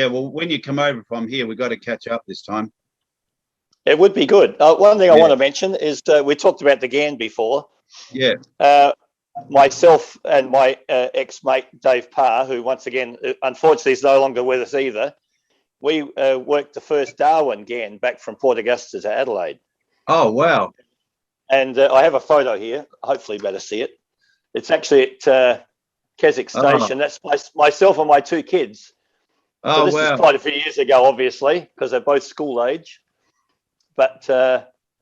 Yeah, well, when you come over from here, we've got to catch up this time. It would be good. One thing I want to mention is we talked about the GAN before. Yeah. Myself and my ex-mate, Dave Parr, who once again, unfortunately, is no longer with us either, we worked the first Darwin GAN back from Port Augusta to Adelaide. Oh, wow. And I have a photo here. Hopefully you better see it. It's actually at Keswick Station. That's myself and my two kids. So this is quite a few years ago, obviously, because they're both school age. But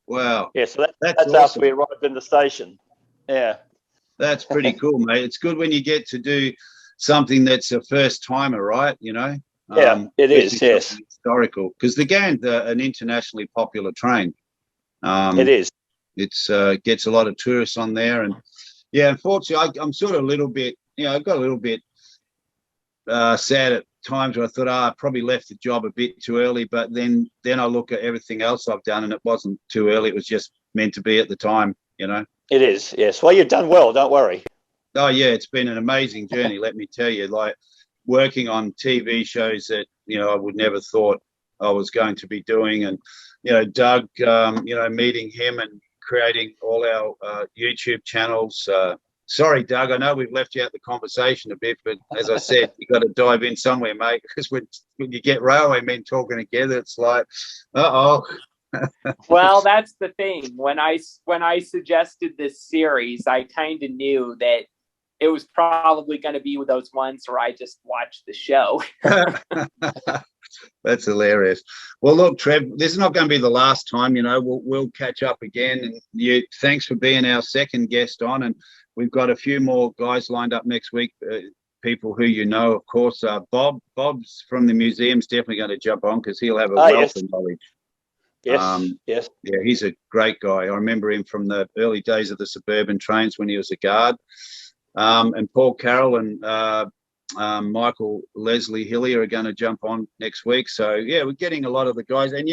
wow, yeah, so that's awesome. after we arrived in the station. Yeah, that's pretty cool, mate. It's good when you get to do something that's a first timer, right? You know, yeah, it is. Yes, historical, because the GAN's an internationally popular train. It is. It's gets a lot of tourists on there, and yeah, unfortunately, I'm sort of a little bit, I got a little bit sad at times where I thought, I probably left the job a bit too early, but then I look at everything else I've done, and it wasn't too early. It was just meant to be at the time, you know. It is, yes. Well, you've done well. Don't worry. Oh yeah, it's been an amazing journey. Let me tell you, like working on TV shows that I would never thought I was going to be doing, and Doug, meeting him and creating all our YouTube channels. Sorry, Doug, I know we've left you out the conversation a bit, but as I said, you got to dive in somewhere, mate, because when you get railway men talking together, it's like, uh-oh. Well, that's the thing. When I suggested this series, I kind of knew that it was probably going to be with those ones where I just watched the show. That's hilarious. Well, look, Trev, this is not going to be the last time. We'll catch up again. And thanks for being our second guest on. And we've got a few more guys lined up next week. People who of course. Bob's from the museum's definitely going to jump on because he'll have a wealth of knowledge. Yes. Yeah, he's a great guy. I remember him from the early days of the suburban trains when he was a guard. And Paul Carroll and Michael Leslie Hillier are going to jump on next week. So, yeah, we're getting a lot of the guys. And,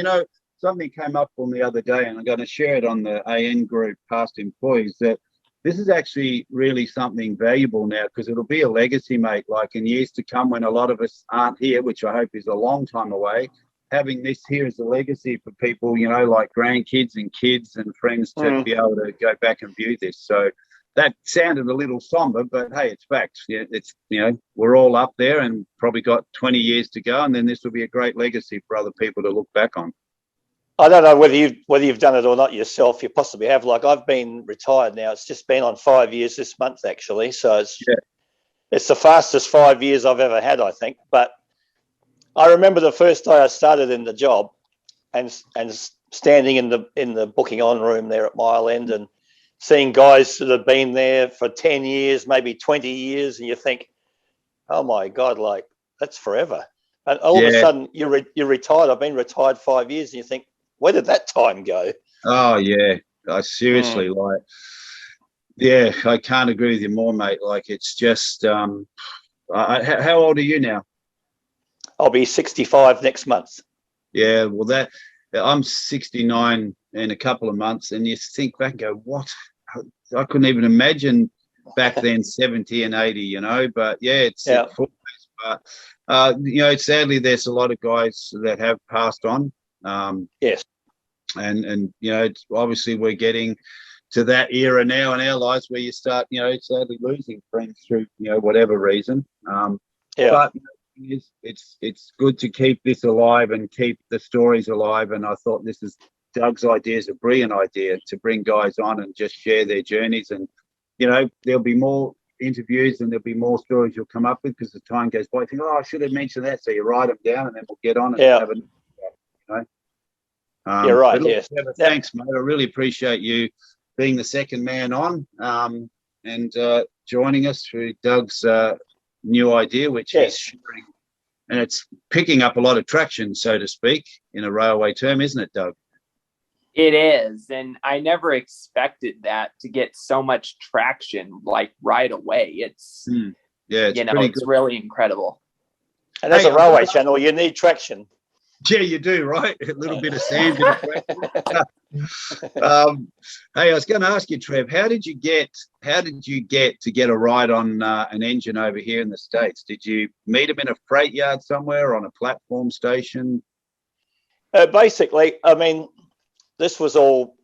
something came up for me the other day, and I'm going to share it on the AN group, Past Employees, that this is actually really something valuable now because it'll be a legacy, mate, like in years to come when a lot of us aren't here, which I hope is a long time away. Having this here as a legacy for people, like grandkids and kids and friends to be able to go back and view this. So, that sounded a little somber, but hey, it's facts. Yeah, it's we're all up there and probably got 20 years to go, and then this will be a great legacy for other people to look back on. I don't know whether you've done it or not yourself. You possibly have. Like I've been retired now. It's just been on 5 years this month, actually. So it's the fastest 5 years I've ever had, I think. But I remember the first day I started in the job, and standing in the booking on room there at Mile End and seeing guys that have been there for 10 years, maybe 20 years, and you think, oh my God, like that's forever. And all of a sudden you're retired. I've been retired 5 years, and you think, where did that time go? Oh yeah, seriously, like, yeah, I can't agree with you more, mate. Like it's just, how old are you now? I'll be 65 next month. Yeah, well, I'm 69 in a couple of months, and you think back and go, what? I couldn't even imagine back then 70 and 80, but yeah, it's but sadly there's a lot of guys that have passed on. Yes. And it's obviously we're getting to that era now in our lives where you start, sadly losing friends through, whatever reason. But it's good to keep this alive and keep the stories alive. And I thought Doug's idea is a brilliant idea to bring guys on and just share their journeys. And, there'll be more interviews and there'll be more stories you'll come up with because the time goes by. You think, I should have mentioned that. So you write them down and then we'll get on and have You're right, look, yes. Thanks, mate. I really appreciate you being the second man on and joining us through Doug's new idea, which he's sharing. And it's picking up a lot of traction, so to speak, in a railway term, isn't it, Doug? It is. And I never expected that to get so much traction, like right away. It's, it's it's really incredible. And as a railway channel, you need traction. Yeah, you do, right? A little bit of sand. Hey, I was going to ask you, Trev, how did you get to get a ride on an engine over here in the States? Did you meet him in a freight yard somewhere, on a platform station? Basically, I mean, this was all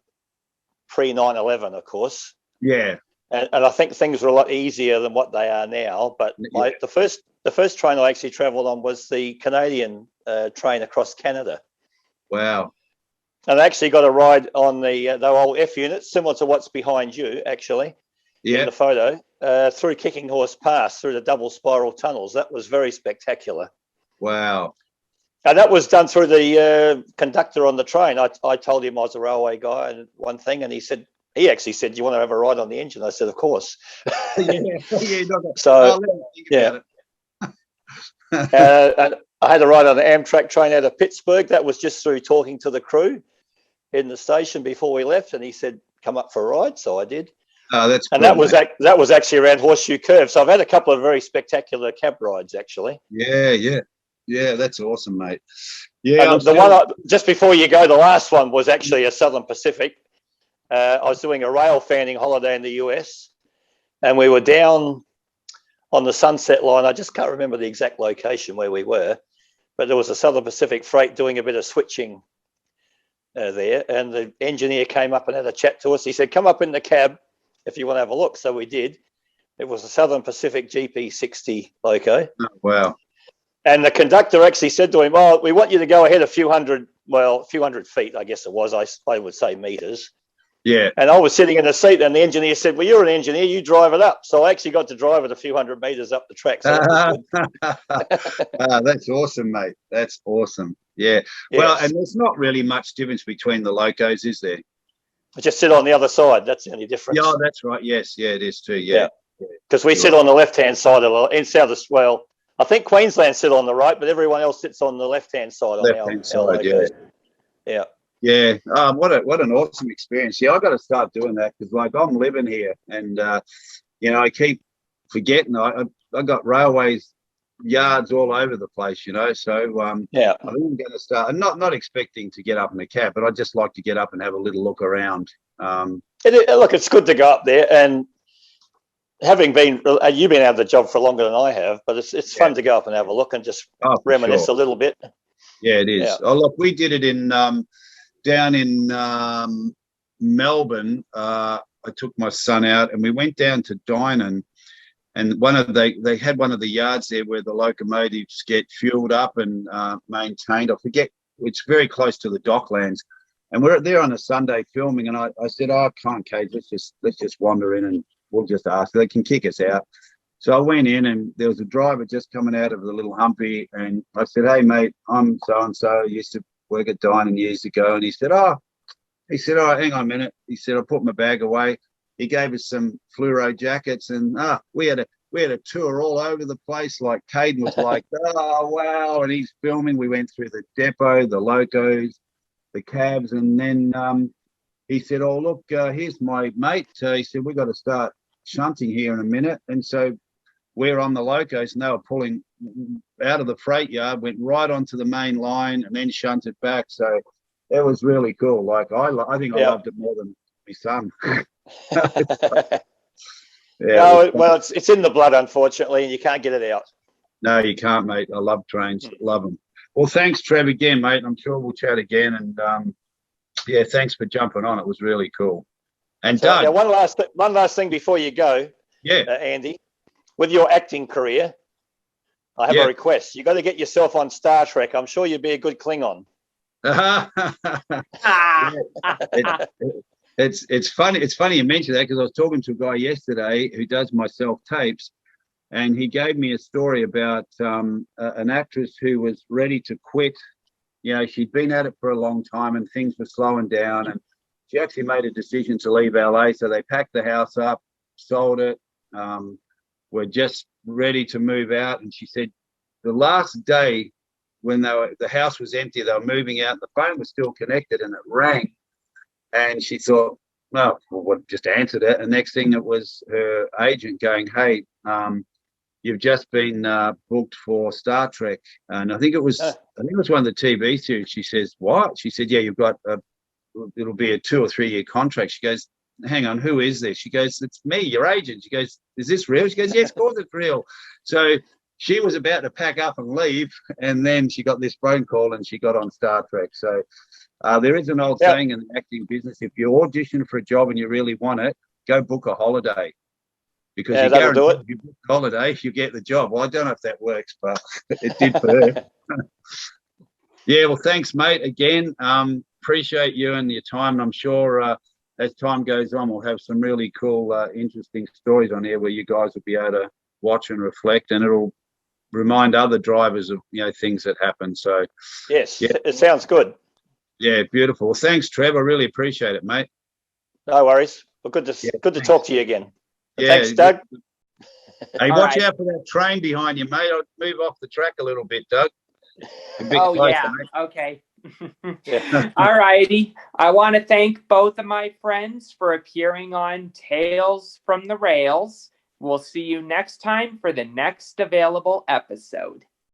pre 9/11, of course. Yeah. And I think things were a lot easier than what they are now. But the first train I actually travelled on was the Canadian train across Canada. Wow. And I actually got a ride on the old F unit, similar to what's behind you, actually, in the photo, through Kicking Horse Pass, through the double spiral tunnels. That was very spectacular. Wow. And that was done through the conductor on the train. I told him I was a railway guy and one thing, and he actually said, "Do you want to have a ride on the engine?" I said, "Of course." So, yeah. And I had a ride on the Amtrak train out of Pittsburgh. That was just through talking to the crew in the station before we left, and he said, "Come up for a ride." So I did. Oh, that's and cool, that was actually around Horseshoe Curve. So I've had a couple of very spectacular cab rides, actually. Yeah, that's awesome, mate. Yeah, and just before you go, the last one was actually a Southern Pacific. I was doing a rail fanning holiday in the US, and we were down on the Sunset Line. I just can't remember the exact location where we were, but there was a Southern Pacific freight doing a bit of switching there, and the engineer came up and had a chat to us. He said, "Come up in the cab if you want to have a look." So we did. It was a Southern Pacific GP60 loco. Oh, wow. And the conductor actually said to him, "Oh, we want you to go ahead a few hundred feet, I guess it was. I would say meters." Yeah. And I was sitting in the seat, and the engineer said, "Well, you're an engineer, you drive it up." So I actually got to drive it a few hundred meters up the track. So that was good. That's awesome, mate. That's awesome. Yeah. Yes. Well, and there's not really much difference between the locos, is there? I just sit on the other side. That's the only difference. Yeah, that's right. Yes. Yeah, it is too. Yeah. Because we sit on the left-hand side in South Australia. Well, I think Queensland sit on the right, but everyone else sits on the left-hand side. Left-hand side, yeah. Yeah. What an awesome experience. Yeah, I got to start doing that because, like, I'm living here, and I keep forgetting. I got railways yards all over the place, So I think I'm going to start. I'm not expecting to get up in a cab, but I just like to get up and have a little look around. Look, it's good to go up there, and you've been out of the job for longer than I have, but it's fun to go up and have a look and just reminisce a little bit. Yeah, it is. Yeah. Oh, look, we did it in down in Melbourne. I took my son out, and we went down to Dynon, and they had one of the yards there where the locomotives get fueled up and maintained. I forget, it's very close to the Docklands, and we're there on a Sunday filming. And I said, "Oh, come on, Kate, let's just wander in and we'll just ask. They can kick us out." So I went in, and there was a driver just coming out of the little humpy, and I said, "Hey, mate, I'm so and so. Used to work at Dynon years ago." And he said, "Oh, hang on a minute." He said, "I put my bag away." He gave us some fluoro jackets, and we had a tour all over the place. Like, Caden was like, "Oh, wow." And he's filming. We went through the depot, the locos, the cabs. And then he said, "Oh, look, here's my mate." He said, "We got to start shunting here in a minute." And so we're on the locos, and they were pulling out of the freight yard, went right onto the main line, and then shunted back. So it was really cool. Like, I think I loved it more than my son. It's in the blood, unfortunately, and you can't get it out. No, you can't, mate. I love trains. Love them. Well, thanks, Trev, again, mate. I'm sure we'll chat again. And thanks for jumping on. It was really cool. And Doug, one last thing before you go, Andy. With your acting career, I have a request. You got to get yourself on Star Trek. I'm sure you'd be a good Klingon. It's funny. It's funny you mention that, because I was talking to a guy yesterday who does my self-tapes, and he gave me a story about an actress who was ready to quit. She'd been at it for a long time, and things were slowing down, and she actually made a decision to leave LA. So they packed the house up, sold it. Were just ready to move out, and she said the last day when the house was empty, they were moving out, and the phone was still connected, and it rang, and she thought, just answered it, and next thing it was her agent going, "Hey, you've just been booked for Star Trek, and I think it was one of the TV series. She says, "What?" She said, "Yeah, you've got it'll be a 2 or 3 year contract." She goes, "Hang on, who is this?" She goes, "It's me, your agent." She goes, "Is this real?" She goes, "Yes, of course it's real." So she was about to pack up and leave, and then she got this phone call, and she got on Star Trek. So there is an old saying in the acting business: if you audition for a job and you really want it, go book a holiday. Because you that'll do it. if you book a holiday, you get the job. Well, I don't know if that works, but it did for her. Yeah, well, thanks, mate. Again, appreciate you and your time. And I'm sure as time goes on, we'll have some really cool, interesting stories on here where you guys will be able to watch and reflect, and it'll remind other drivers of things that happen. So, yes, it sounds good. Yeah, beautiful. Well, thanks, Trevor. I really appreciate it, mate. No worries. Well, good to talk to you again. Yeah, thanks, Doug. Hey, watch out for that train behind you, mate. I'll move off the track a little bit, Doug. Closer, yeah. Mate. Okay. All righty. I want to thank both of my friends for appearing on Tales from the Rails. We'll see you next time for the next available episode.